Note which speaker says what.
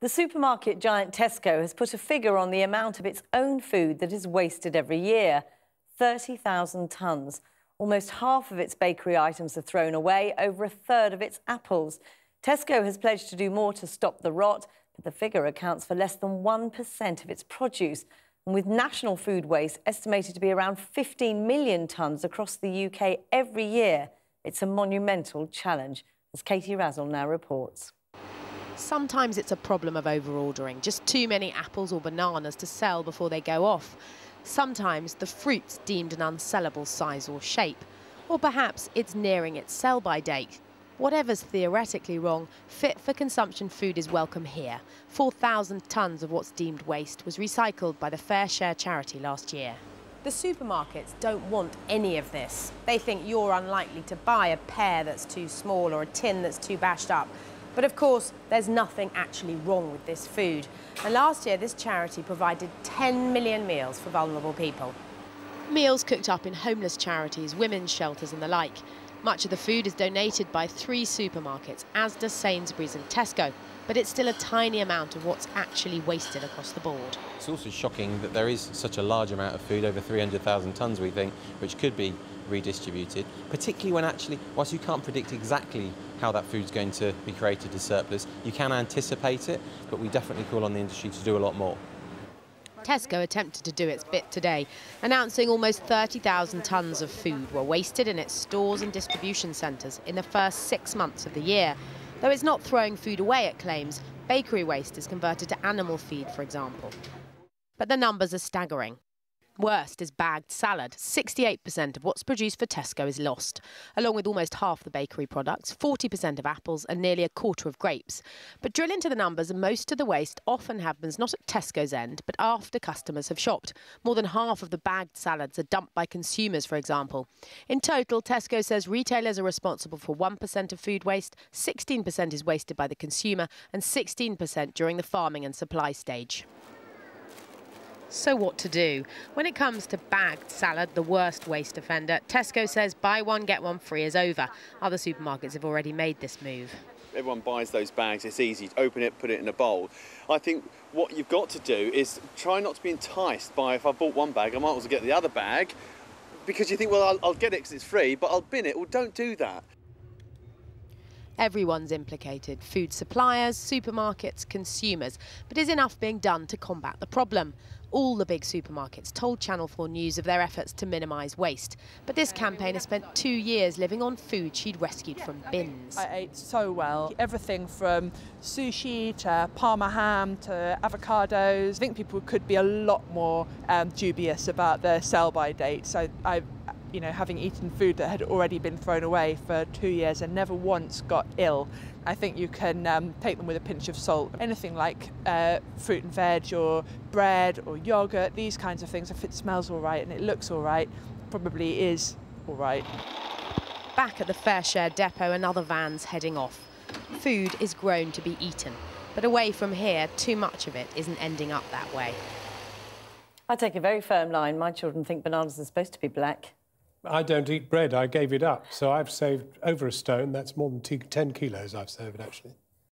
Speaker 1: The supermarket giant Tesco has put a figure on the amount of its own food that is wasted every year. 30,000 tonnes. Almost half of its bakery items are thrown away, over a third of its apples. Tesco has pledged to do more to stop the rot, but the figure accounts for less than 1% of its produce. And with national food waste estimated to be around 15 million tonnes across the UK every year, it's a monumental challenge, as Katie Razzle now reports.
Speaker 2: Sometimes it's a problem of over-ordering, just too many apples or bananas to sell before they go off. Sometimes the fruit's deemed an unsellable size or shape. Or perhaps it's nearing its sell-by date. Whatever's theoretically wrong, fit-for-consumption food is welcome here. 4,000 tonnes of what's deemed waste was recycled by the Fair Share charity last year. The supermarkets don't want any of this. They think you're unlikely to buy a pear that's too small or a tin that's too bashed up. But of course, there's nothing actually wrong with this food. And last year, this charity provided 10 million meals for vulnerable people. Meals cooked up in homeless charities, women's shelters and the like. Much of the food is donated by 3 supermarkets, Asda, Sainsbury's and Tesco. But it's still a tiny amount of what's actually wasted across the board.
Speaker 3: It's also shocking that there is such a large amount of food, over 300,000 tonnes we think, which could be redistributed, particularly when actually, whilst you can't predict exactly how that food's going to be created as surplus, you can anticipate it, but we definitely call on the industry to do a lot more.
Speaker 2: Tesco attempted to do its bit today, announcing almost 30,000 tonnes of food were wasted in its stores and distribution centres in the first 6 months of the year. Though it's not throwing food away, it claims, bakery waste is converted to animal feed, for example. But the numbers are staggering. Worst is bagged salad. 68% of what's produced for Tesco is lost, along with almost half the bakery products, 40% of apples and nearly a quarter of grapes. But drill into the numbers and most of the waste often happens not at Tesco's end, but after customers have shopped. More than half of the bagged salads are dumped by consumers, for example. In total, Tesco says retailers are responsible for 1% of food waste, 16% is wasted by the consumer and 16% during the farming and supply stage. So what to do? When it comes to bagged salad, the worst waste offender, Tesco says buy one, get one free is over. Other supermarkets have already made this move.
Speaker 4: Everyone buys those bags, it's easy. Open it, put it in a bowl. I think what you've got to do is try not to be enticed by, if I bought one bag, I might as well get the other bag, because you think, well, I'll get it because it's free, but I'll bin it. Well, don't do that.
Speaker 2: Everyone's implicated, food suppliers, supermarkets, consumers. But is enough being done to combat the problem? All the big supermarkets told Channel 4 News of their efforts to minimise waste. But this campaigner spent 2 years living on food she'd rescued from bins.
Speaker 5: I ate so well. Everything from sushi to parma ham to avocados. I think people could be a lot more dubious about their sell-by date. So having eaten food that had already been thrown away for 2 years and never once got ill, I think you can take them with a pinch of salt. Anything like fruit and veg or bread or yogurt, these kinds of things, if it smells all right and it looks all right, probably is all right.
Speaker 2: Back at the Fair Share depot, another van's heading off. Food is grown to be eaten, but away from here, too much of it isn't ending up that way.
Speaker 1: I take a very firm line. My children think bananas are supposed to be black.
Speaker 6: I don't eat bread. I gave it up. So I've saved over a stone. That's more than 10 kilos I've saved, actually.